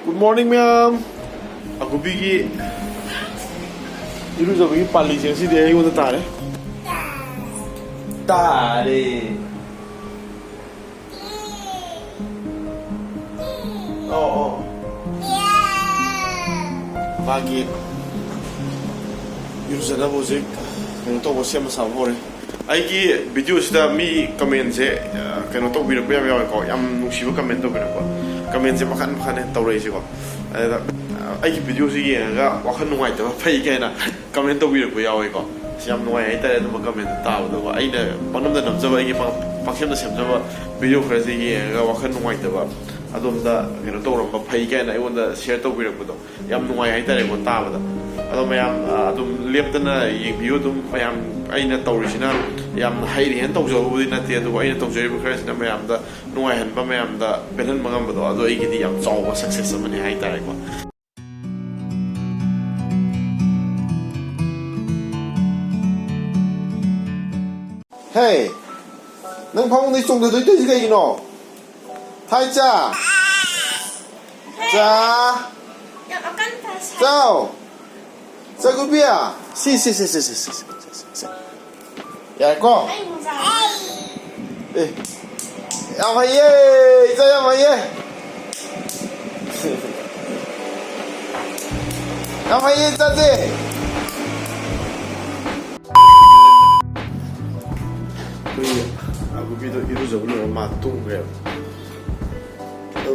Good morning, ma'am. Aku pergi iru pergi pali sih dia yang udah tare. Tare. Oh. Pagi. Iru sana musik. Untuk bosnya masabore. Aiki video sudah mi comment se kena untuk video apa yang kau yang nusibu comment tu berapa. Comment sih makan tahu sih kok. Aiki video sih ya, gak wakan nuai tu, apa ikan comment tu video kau kok. Siam nuai itu ada tu comment tahu tu. Aina panam dah numjba aiki pakai tu siam tu video kerja sih ya, gak wakan nuai tu. Adom dah kena tahu orang apa ikan, ayo dah share tu video tu. Yang nuai itu ada kau tahu tu. Adom mayam adom lihat tu na yang video tu mayam aina tahu sih na. Yam haireyea tahu jauh di nanti itu aina tahu jauh berkeras na mayam dah nuai hen pa mayam dah benar mengam betul. Ado aiki di yam jauh sukses sama ni hai tarik kok. Hey, nang pang ni sung tu tu juga ini. Hai cha, cha, ciao, ciao biar, si. Ya kok. Apa ye? Saya apa ye? Apa ye tadi? Aku gitu itu sebelum matung ya.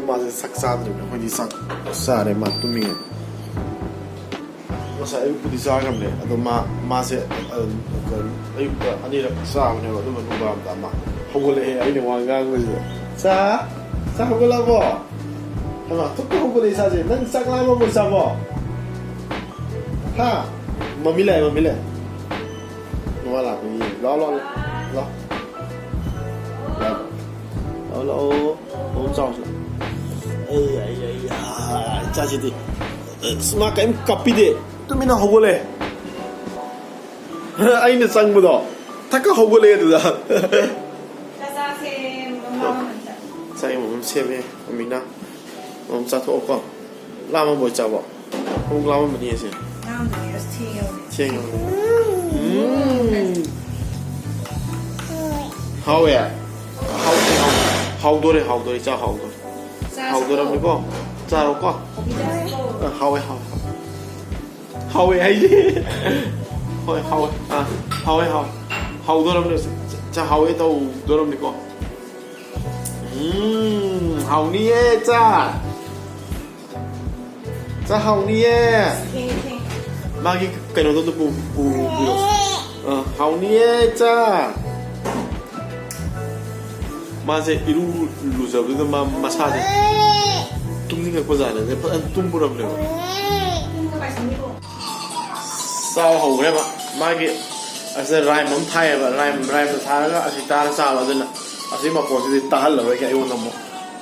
Masih saksan juga, masih saksa deh matung ni. Masa ayub di sana kan deh, atau masih ayub ani rak sah ni, atau mana ubah sama. Hogole ini wangang gitu. Sa hogole apa? Sama, tu hogole saja. Nang sak lama pun sama. Ha, mamile. Nuala ni, lo. Om sao. Ngacede. Semakai kapi deh. Tu mina hogole. Aina sang muda. Takkan hogole itu dah. Saya mau sebe, mina. Mau satu apa? Lama boleh jawab. Kau lama mana sih? Lama ni tiang. Howrea. How dore cha how dore. How dore ni ko. Cha ro ko. Howrea aje. How dore ni cha howrea tau dore ni ko. Hậu ni cha hậu ni magi cái nó tôi bù hậu ni cha mà sẽ iru lu giờ tôi mà massage tum ni cái gì này phải ăn tum bùrầm này sao hậu đấy mà magi sẽ rai mắm thay và rai thay nó sẽ ta sao là thế nào así mà có gì ta hẳn là cái yêu nằm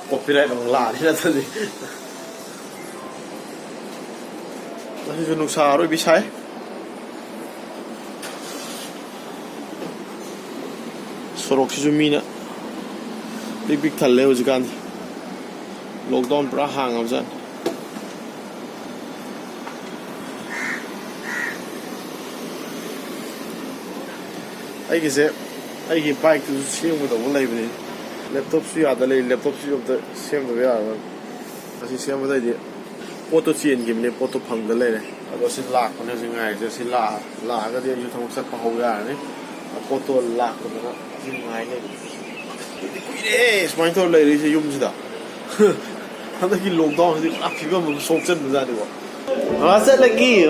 copyright bằng lá thì là thế gì nó sẽ nụ sao rồi bị sai sorok si Jumina big khale ho jikan lockdown pra hang am jan ai cái gì ai cái bike tu xem một đầu lấy về laptop suy à đây laptop suy được xem được rồi anh xem vào đây đi photo chiến game này photo phẳng đây này rồi xin lạc còn là gì ngày rồi xin lạc cái gì như thông sắc vào ra này photo lạc của nó xin ngày này đấy smart thôi lấy đi sẽ dùng gì đó hắn ta khi lockdown thì áp chỉ có một số chân ra được mà sẽ lagi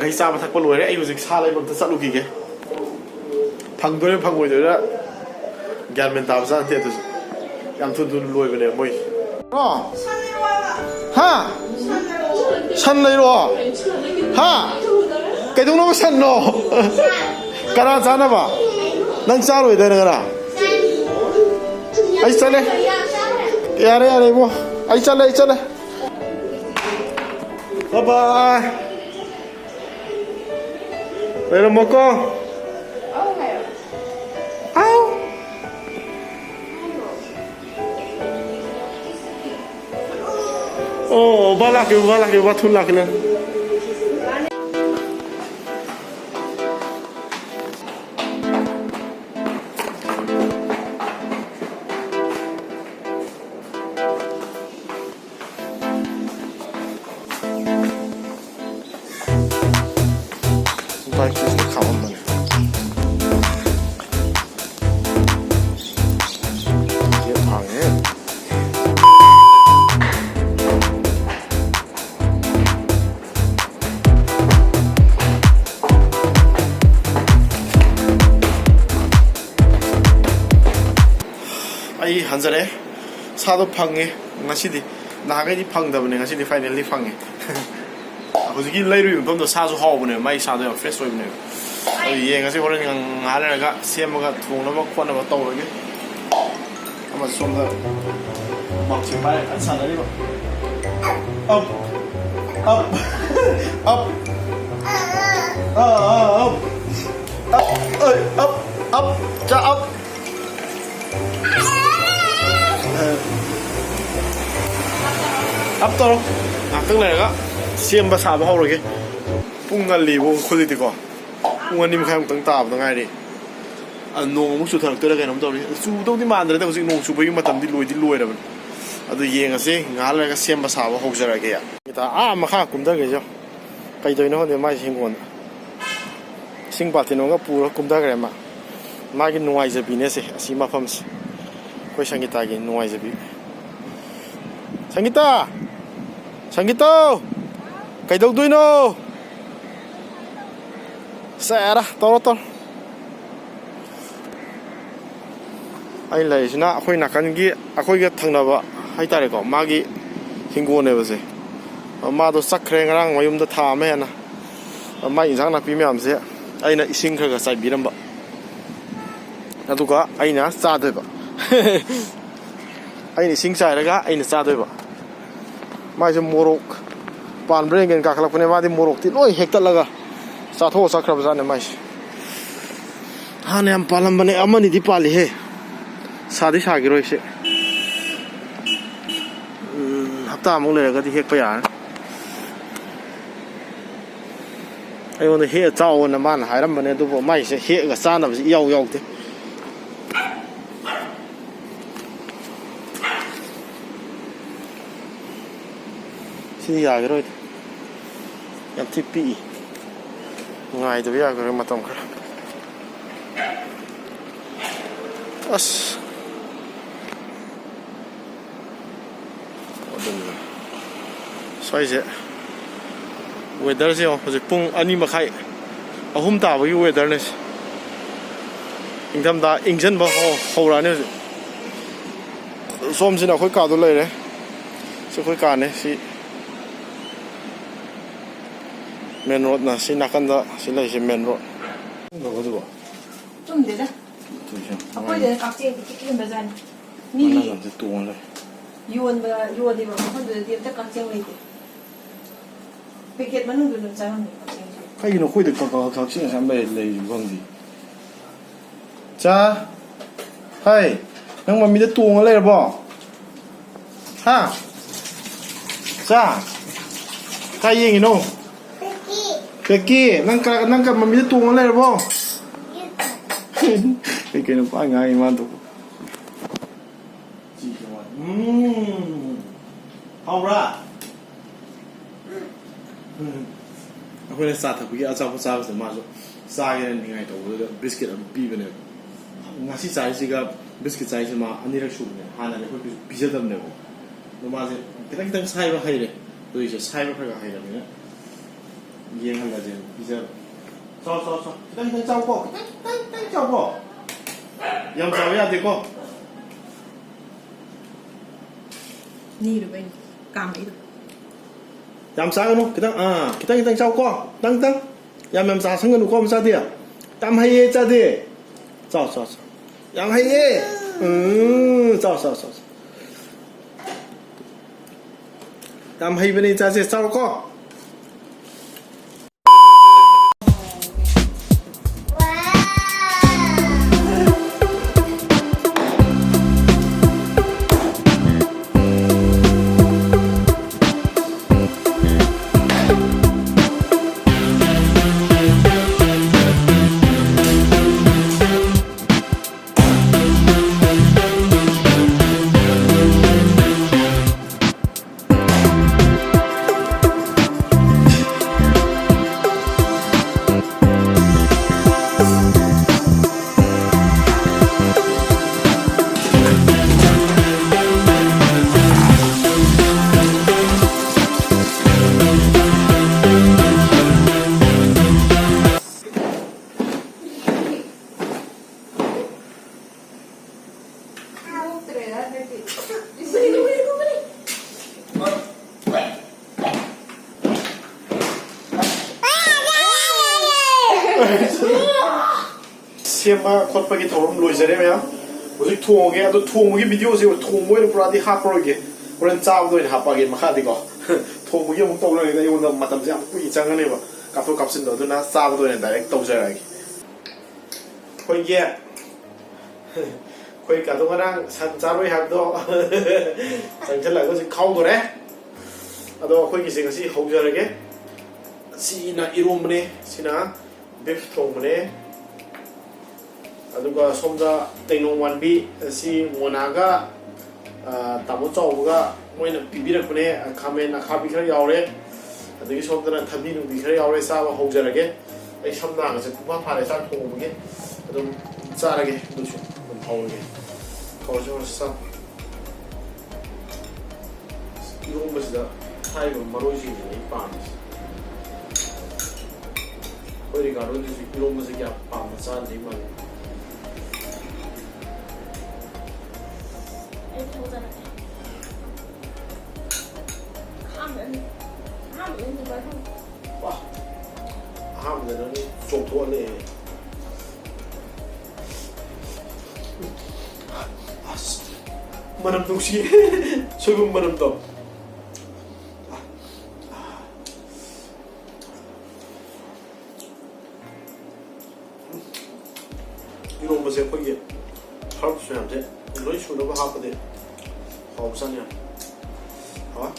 cái sao mà thằng con lùi đấy anh dịch xa lên bằng thật sự luôn kìa phăng ngồi rồi đó gan mình tạo ra thế thôi em thun lùi về này mày ha săn này rồi ha cái đúng nó săn rồi cái nào săn à đang sao rồi đây này anh săn đây cái này mua anh săn đây bye bye 내려먹고. 아우. balak ya, batul lagi nih. Baik, kita kawan mana? Dia panggil. 아이 한잔해 사도 팡해 ngacede 나가기 팡다보네 ngacede 파이널리 팡해 hꯧꯖꯤꯛꯀꯤ ꯂꯩꯔꯨꯕ ꯃꯐꯝꯗꯣ ꯁꯥꯁꯨ ꯍꯥꯎꯕꯅꯦ ꯃꯥꯏ ꯁꯥꯗꯣ ꯌꯥꯝ fresh ꯑꯣꯏꯕꯅꯦꯕ ꯑꯗꯨ ꯌꯦꯡꯉꯁꯤ ꯍꯣꯔꯦꯟ ꯉꯥꯏꯍꯥꯛ ꯂꯩꯔꯒ ꯁꯦꯝꯃꯒ ꯊꯣꯡꯅꯕ ꯈꯣꯠꯅꯕ ꯇꯧꯔꯒꯦ ꯑꯃꯁꯨ ꯁꯣꯝꯗ ꯃꯥꯛꯁꯤꯡ ꯄꯥꯏꯔ ꯀꯟꯅ ꯁꯥꯟꯅꯔꯤꯕ ꯑꯞ ꯑꯞ ꯑꯞ ꯑꯞ ꯑꯞ 자 ꯑꯞ 앞 떨어ꯉꯥꯛꯇꯪ ꯂꯩꯔꯒ ꯁꯦꯝꯕ ꯁꯥꯕ ꯍꯧꯔꯒꯦ ꯄꯨꯡ ꯉꯜꯂꯤꯕꯣ ꯍꯧꯖꯤꯛꯇꯤꯀꯣ ꯄꯨꯡ 2:30ꯃꯨꯛꯇꯪ ꯇꯥꯕꯗ ꯉꯥꯏꯔꯤ ꯅꯣꯡ ꯑꯃꯨꯛ ꯆꯨꯊꯔꯛꯇꯣꯏꯔꯥ ꯀꯩꯅꯣꯝ ꯇꯧꯔꯤ ꯆꯨꯗꯧꯗꯤ ꯃꯥꯟꯗ꯭ꯔꯦꯗ ꯍꯧꯖꯤꯛ ꯅꯣꯡ ꯆꯨꯕꯒꯤ ꯃꯇꯝꯗꯤ ꯂꯣꯏꯔꯕꯅꯤ ꯑꯗꯨ ꯌꯦꯡꯉꯁꯤ ꯉꯥꯏꯍꯥꯛ ꯂꯩꯔꯒ ꯁꯦꯝꯕ ꯁꯥꯕ ꯍꯧꯖꯔꯒꯦ ꯃꯈꯥ ꯀꯨꯝꯊꯒꯦꯁꯨ ꯀꯩꯗꯧꯔꯤꯅꯣ ꯈꯪꯗꯦ ꯃꯥꯏꯁꯦ ꯍꯤꯡꯒꯣꯟꯗ ꯏꯁꯤꯡ ꯕꯥꯜꯇꯤꯟ ꯑꯃꯒ ꯄꯨꯔꯒ ꯀꯨꯝꯊꯈ꯭ꯔꯦ ꯃꯥꯒꯤ ꯅꯨꯡꯉꯥꯏꯖꯕꯤꯅꯦꯁꯦ ꯑꯁꯤ ꯃꯐꯝꯁꯦ ꯑꯩꯈꯣꯏ ꯁꯪꯒꯤꯇꯥꯒꯤ ꯅꯨꯡꯉꯥꯏꯖꯕꯤ संगीता कईदौदोइनो सेरा तौर अई लैसिना अखोई नाकनगी अखोइगे थंगनबा हाइतारेको मागी हिंगोनेबसे मादो चखरे ngarang mayumda थामे हेना मा इंजांग नापी म्यामसे अइना इसिंग खरगा चाइबिरंबा अदुगा अइना चादोइबा अइना इसिंग चाइरगा अइना चादोइबा माइसे मोरक पानब्रे गेन काखलपने मादि मोरकति लोय हेक्तलगा चाथो चखरबजाने माइसे हाने हम पालमबने अमनिदि पाली हे सादी सागिरोइसे हप्ता अमुक लेरगदि हेक्पा यार अयोन हे चाओन मान हाइरमबने दुबो माइसे हेगा चानबसि याव यावते यागरोय याम थिपी ngaidब यागरो मतम खर अस स्वाइसे वेदर से हजिक पुंग 2:30 अहुम ताबगी वेदरनेस इंगथमदा इंजनबा हौराने सोमसिना अखोय कादो लेरे से अखोय काने सि मेन रोड ना सी नाकंदा सी लेसे main road गगदुबो 좀 되자. 아빠들 각지에 끼끼는 거잖아. 니 나한테 또 온래. 유원이면 한들 뒤에 딱 각지에 있대. 패킷 만은 좀 작은 거. 카이노 코이드 까까 각지에 삼배 레이 건디. 자. 하이. 형 맘미데 또 온래 봐. 하. 자. 카이잉이노. Peki, nangka mami itu tunggu ler bo. Peki nampak ngai mantu. Howrea. Aku ni saat aku ya asal pasal masuk. Saya ni ngai tahu biscuit am pi bene. Ngasi saya sih ga biscuit saya sih mah ani rak shuru ni. Hana ni aku bisa dam ni bo. Nomase kita saya bah hai le. Tu itu saya bah kerja hai le ni. 이해한 거지. 이제 저 일단 잡고 일단 잡고 양 잡아야 되고 니 이름이 까메이도 양 싸우노 그냥 기당 잡고 땅땅 양 상근 놓고 하면 싸대야 땀 하이에 짜대 양 하이에 땀 하이변에 짜세 싸우고 ꯁꯦꯝꯕ ꯈꯣꯠꯄꯒꯤ ꯊꯧꯔꯝ ꯂꯣꯏꯖꯔꯦ ꯃꯌꯥꯝ ꯍꯧꯖꯤꯛ ꯊꯣꯡꯉꯒꯦ ꯑꯗꯣ ꯊꯣꯡꯕꯒꯤ ꯚꯤꯗꯤꯑꯣꯁꯦ ꯊꯣꯡꯕ ꯑꯣꯏꯅ ꯄꯨꯔꯥꯗꯤ ꯍꯥꯞꯄꯔꯣꯏꯒꯦ ꯍꯣꯔꯦꯟ ꯆꯥꯕꯗ ꯑꯣꯏꯅ ꯍꯥꯞꯄꯒꯦ ꯃꯈꯥꯗꯤꯀꯣ ꯊꯣꯡꯕꯒꯤ ꯑꯃꯨꯛ ꯇꯧꯔꯒꯗꯤ ꯑꯩꯉꯣꯟꯗ ꯃꯇꯝꯁꯦ ꯌꯥꯝ ꯀꯨꯏꯅ ꯆꯪꯒꯅꯦꯕ ꯀꯥꯞꯊꯣꯛ ꯀꯥꯞꯁꯤꯟꯗꯣ ꯑꯗꯨꯅ ꯆꯥꯕꯗ ꯑꯣꯏꯅ ꯗꯥꯏꯔꯦꯛ ꯇꯧꯖꯔꯛꯑꯒꯦ ꯑꯩꯈꯣꯏ ꯀꯥꯗꯣ ꯉꯔꯥꯡ ꯁꯟ ꯆꯥꯔꯣꯏ ꯍꯥꯏꯕꯗꯣ ꯆꯪꯁꯤꯜꯂꯒ ꯍꯧꯖꯤꯛ ꯈꯥꯎꯗꯣꯔꯦ ꯑꯗꯣ ꯑꯩꯈꯣꯏꯒꯤꯁꯦ ꯉꯁꯤ ꯍꯧꯖꯔꯒꯦ ꯁꯤꯅ ꯏꯔꯣꯝꯕꯅꯦ ꯁꯤꯅ ꯕꯤꯐ ꯊꯣꯡꯕꯅꯦ ꯑꯗꯨꯒ ꯁꯣꯝꯗ ꯇꯦꯡꯅꯧ ꯃꯥꯟꯕꯤ ꯑꯁꯤ ꯃꯣꯅꯥꯒ ꯇꯥꯃꯣ ꯆꯥꯎꯕꯒ ꯃꯣꯏꯅ ꯄꯤꯕꯤꯔꯛꯄꯅꯦ ꯈꯥꯃꯦꯟ ꯑꯈꯥꯕꯤ ꯈꯔ ꯌꯥꯎꯔꯦ ꯑꯗꯒꯤ ꯁꯣꯝꯗꯅ ꯊꯕꯤ ꯅꯨꯡꯕꯤ ꯈꯔ ꯌꯥꯎꯔꯦ ꯆꯥꯕ ꯍꯧꯖꯔꯒꯦ ꯑꯩ ꯁꯝ ꯅꯥꯒꯁꯦ ꯄꯨꯡꯐꯥ ꯐꯥꯔꯦ ꯆꯥꯛ ꯊꯣꯡꯕꯒꯤ ꯑꯗꯨꯝ ꯆꯥꯔꯒꯦ ꯑꯗꯨꯁꯨ ꯑꯗꯨꯝ ꯍꯧꯔꯒꯦ ꯍꯧꯔꯁꯤ ꯍꯧꯔꯁꯤ ꯆꯥꯛ 이런 하이가 마로지니 빵이지. 우리가 로드지 이런 것이 그냥 빵 싸지만. 이렇게 오잖아. 하면 이거 형. 와. 하면은 좀 도와내. 만남 동시에 소금 만남도. 이런 것에 거기 할부수한테 이런 식으로 하거든. 없잖냐. 봐.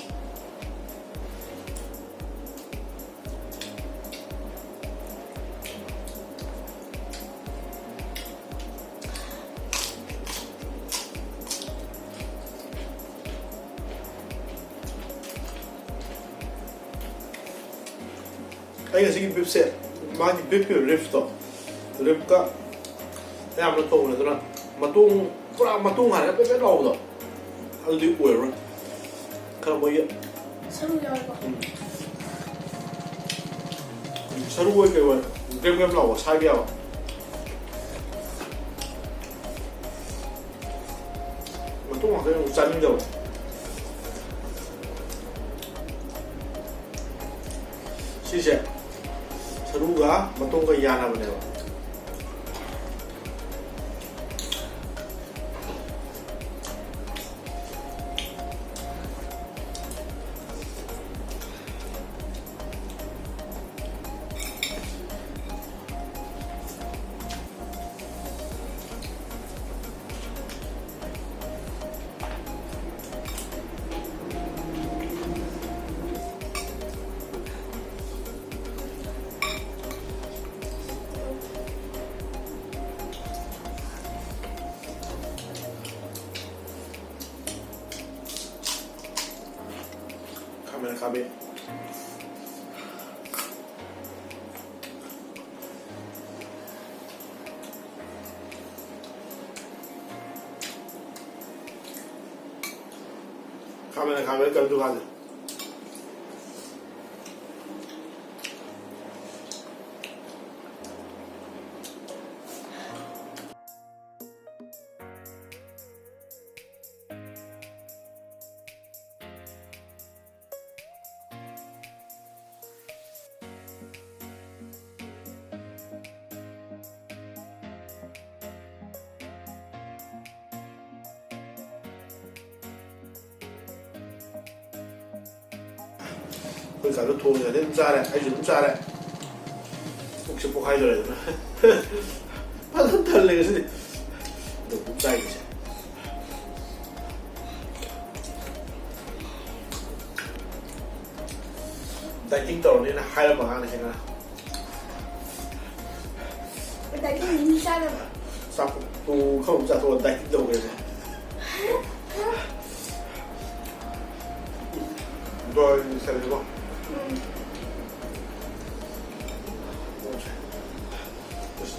ꯑꯩ ꯉꯁꯤꯒꯤ ꯕꯤꯞꯁꯦ ꯃꯥꯒꯤ ꯕꯤꯞꯀꯤ ꯔꯤꯞꯀ ꯌꯥꯝꯅ ꯇꯧꯕꯅꯦ ꯑꯗꯨꯅ ꯃꯇꯣꯡ ꯄꯨꯔꯥ ꯃꯇꯣꯡ ꯍꯥꯏꯔꯒ ꯄꯦꯄꯦꯠ ꯂꯥꯎꯕꯗꯣ ꯑꯗꯨꯗꯤ ꯑꯣꯏꯔꯔꯣꯏ ꯈꯔ ꯃꯣꯏꯒꯤ 서로 열고 서로 보이게 왜 그램 나오고 살기야 똥 그냥 짜는다고 시제 서로가 똥과 야나 보네요. 가베 가면 깜짝 가자. 그 가서 돈이 좀 짜래, 아주 좀 짜래. 혹시 뭐 가져야 되나? 파산 달래 그래서 너무 짜이지. 다이팅 떨어지는 하얀 방 안에 생각. 다이팅 이미 짜잖아. 싸고 또 không trả thua dating đâu rồi. Rồi sẽ được không?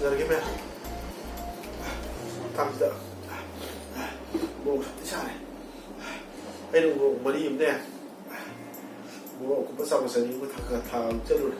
기다리게 감자 뭐 잘해 이런 거 머리 입네 뭐 오빠 사고 있으니 이거 다 쩔을